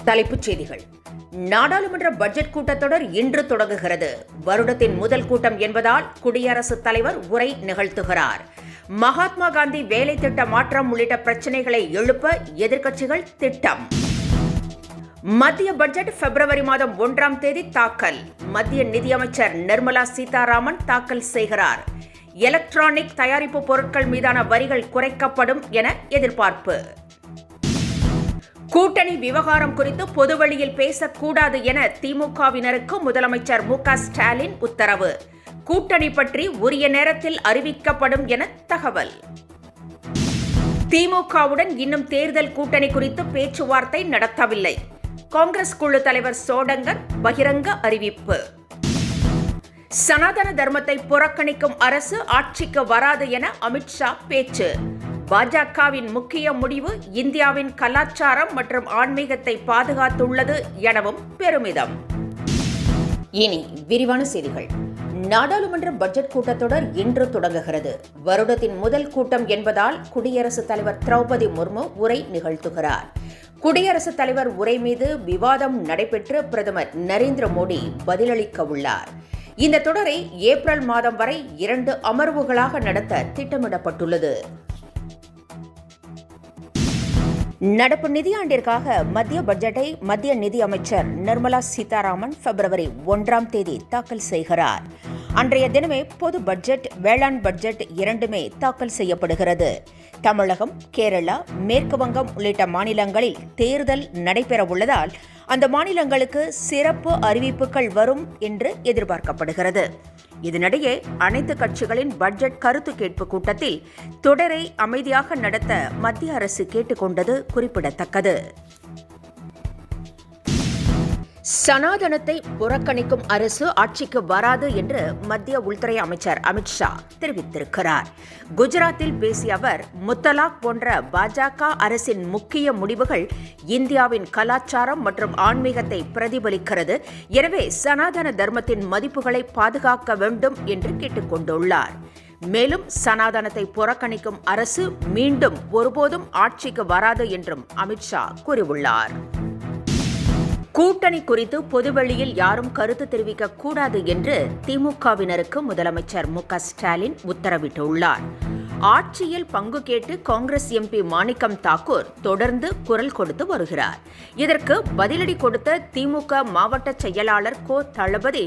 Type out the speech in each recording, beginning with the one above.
தலைப்புச் செய்திகள். நாடாளுமன்ற பட்ஜெட் கூட்டத்தொடர் இன்று தொடங்குகிறது. வருடத்தின் முதல் கூட்டம் என்பதால் குடியரசுத் தலைவர் உரை நிகழ்த்துகிறார். மகாத்மா காந்தி வேலை திட்ட மாற்றம் உள்ளிட்ட பிரச்சினைகளை எழுப்ப எதிர்க்கட்சிகள் திட்டம். மத்திய பட்ஜெட் பிப்ரவரி மாதம் 1ஆம் தேதி தாக்கல். மத்திய நிதியமைச்சர் நிர்மலா சீதாராமன் தாக்கல் செய்கிறார். எலக்ட்ரானிக் தயாரிப்பு பொருட்கள் மீதான வரிகள் குறைக்கப்படும் என எதிர்பார்ப்பு. கூட்டணி விவகாரம் குறித்து பொதுவெளியில் பேசக்கூடாது என திமுகவினருக்கு முதலமைச்சர் மு.க.ஸ்டாலின் உத்தரவு. கூட்டணி பற்றி உரிய நேரத்தில் அறிவிக்கப்படும் என தகவல். திமுகவுடன் இன்னும் தேர்தல் கூட்டணி குறித்து பேச்சுவார்த்தை நடத்தவில்லை. காங்கிரஸ் குழு தலைவர் சோடங்கர் பகிரங்க அறிவிப்பு. சனாதன தர்மத்தை புறக்கணிக்கும் அரசு ஆட்சிக்கு வராது என அமித்ஷா பேச்சு. பாஜகவின் முக்கிய முடிவு இந்தியாவின் கலாச்சாரம் மற்றும் ஆன்மீகத்தை பாதுகாத்துள்ளது எனவும் பெருமிதம். இனி விரிவான செய்திகள். நாடாளுமன்ற பட்ஜெட் கூட்டத்தொடர் இன்று தொடங்குகிறது. வருடத்தின் முதல் கூட்டம் என்பதால் குடியரசுத் தலைவர் திரௌபதி முர்மு உரை நிகழ்த்துகிறார். குடியரசுத் தலைவர் உரை மீது விவாதம் நடைபெற்று பிரதமர் நரேந்திர மோடி பதிலளிக்க உள்ளார். இந்த தொடரை ஏப்ரல் மாதம் வரை 2 அமர்வுகளாக நடத்த திட்டமிடப்பட்டுள்ளது. நடப்பு நிதியாண்டிற்காக மத்திய பட்ஜெட்டை மத்திய நிதி அமைச்சர் நிர்மலா சீதாராமன் பிப்ரவரி 1ஆம் தேதி தாக்கல் செய்கிறார். அன்றைய தினமே பொது பட்ஜெட், வேளாண் பட்ஜெட் இரண்டுமே தாக்கல் செய்யப்படுகிறது. தமிழகம், கேரளா, மேற்கு வங்கம் உள்ளிட்ட மாநிலங்களில் தேர்தல் நடைபெற உள்ளதால் அந்த மாநிலங்களுக்கு சிறப்பு அறிவிப்புகள் வரும் என்று எதிர்பார்க்கப்படுகிறது. இதனிடையே அனைத்து கட்சிகளின் பட்ஜெட் கருத்து கேட்பு கூட்டத்தில் தொடரை அமைதியாக நடத்த மத்திய அரசு கேட்டுக்கொண்டது குறிப்பிடத்தக்கது. சனாதனத்தை புறக்கணிக்கும் அரசு ஆட்சிக்கு வராது என்று மத்திய உள்துறை அமைச்சர் அமித்ஷா தெரிவித்திருக்கிறார். குஜராத்தில் பேசிய அவர், முத்தலாக் போன்ற பாஜக அரசின் முக்கிய முடிவுகள் இந்தியாவின் கலாச்சாரம் மற்றும் ஆன்மீகத்தை பிரதிபலிக்கிறது. எனவே சனாதன தர்மத்தின் மதிப்புகளை பாதுகாக்க வேண்டும் என்று கேட்டுக்கொண்டுள்ளார். மேலும் சனாதனத்தை புறக்கணிக்கும் அரசு மீண்டும் ஒருபோதும் ஆட்சிக்கு வராது என்றும் அமித்ஷா கூறியுள்ளார். கூட்டணி குறித்து பொதுவெளியில் யாரும் கருத்து தெரிவிக்க கூடாது என்று திமுகவினருக்கு முதலமைச்சர் மு.க.ஸ்டாலின் உத்தரவிட்டுள்ளார். ஆட்சியில் பங்கு கேட்டு காங்கிரஸ் எம்பி மாணிக்கம் தாக்கூர் தொடர்ந்து குரல் கொடுத்து வருகிறார். இதற்கு பதிலடி கொடுத்த திமுக மாவட்ட செயலாளர் கோ. தளபதி,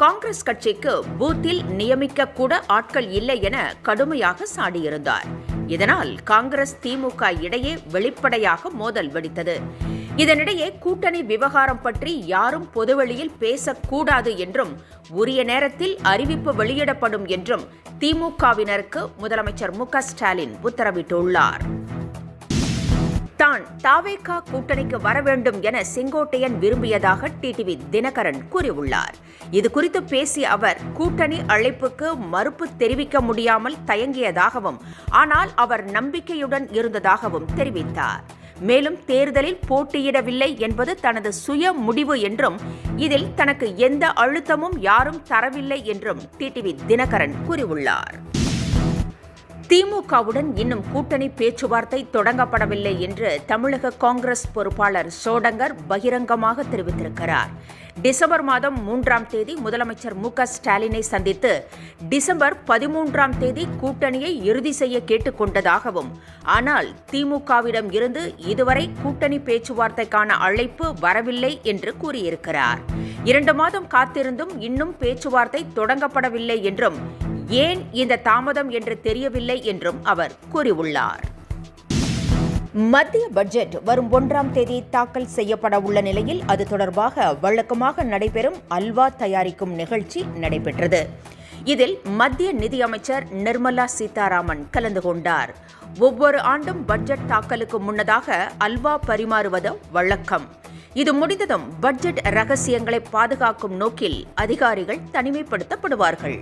காங்கிரஸ் கட்சிக்கு பூத்தில் நியமிக்க கூட ஆட்கள் இல்லை என கடுமையாக சாடியிருந்தார். இதனால் காங்கிரஸ் திமுக இடையே வெளிப்படையாக மோதல் வெடித்தது. இதனிடையே கூட்டணி விவகாரம் பற்றி யாரும் பொதுவெளியில் பேசக்கூடாது என்றும் உரிய நேரத்தில் அறிவிப்பு வெளியிடப்படும் என்றும் திமுகவினருக்கு முதலமைச்சர் மு.க.ஸ்டாலின் உத்தரவிட்டுள்ளார். தான் தாவேகா கூட்டணிக்கு வர வேண்டும் என செங்கோட்டையன் விரும்பியதாக டிடிவி தினகரன் கூறியுள்ளார். இதுகுறித்து பேசிய அவர், கூட்டணி அழைப்புக்கு மறுப்பு தெரிவிக்க முடியாமல் தயங்கியதாகவும் ஆனால் அவர் நம்பிக்கையுடன் இருந்ததாகவும் தெரிவித்தார். மேலும் தேர்தலில் போட்டியிடவில்லை என்பது தனது சுய முடிவு என்றும் இதில் தனக்கு எந்த அழுத்தமும் யாரும் தரவில்லை என்றும் டிடிவி தினகரன் கூறியுள்ளார். திமுகவுடன் இன்னும் கூட்டணி பேச்சுவார்த்தை தொடங்கப்படவில்லை என்று தமிழக காங்கிரஸ் பொறுப்பாளர் சோடங்கர் பகிரங்கமாக தெரிவித்திருக்கிறார். டிசம்பர் மாதம் 3ஆம் தேதி முதலமைச்சர் மு.க.ஸ்டாலினை சந்தித்து டிசம்பர் 13ஆம் தேதி கூட்டணியை இறுதி செய்ய கேட்டுக்கொண்டதாகவும் ஆனால் திமுகவிடம் இருந்து இதுவரை கூட்டணி பேச்சுவார்த்தைக்கான அழைப்பு வரவில்லை என்று கூறியிருக்கிறார். 2 மாதம் காத்திருந்தும் இன்னும் பேச்சுவார்த்தை தொடங்கப்படவில்லை என்றும் ஏன் இந்த தாமதம் என்று தெரியவில்லை என்றும் அவர் கூறியுள்ளார். மத்திய பட்ஜெட் வரும் 1ஆம் தேதி தாக்கல் செய்யப்பட உள்ள நிலையில் அது தொடர்பாக வழக்கமாக நடைபெறும் அல்வா தயாரிக்கும் நிகழ்ச்சி நடைபெற்றது. இதில் மத்திய நிதியமைச்சர் நிர்மலா சீதாராமன் கலந்து கொண்டார். ஒவ்வொரு ஆண்டும் பட்ஜெட் தாக்கலுக்கு முன்னதாக அல்வா பரிமாறுவது வழக்கம். இது முடிந்ததும் பட்ஜெட் ரகசியங்களை பாதுகாக்கும் நோக்கில் அதிகாரிகள் தனிமைப்படுத்தப்படுவார்கள்.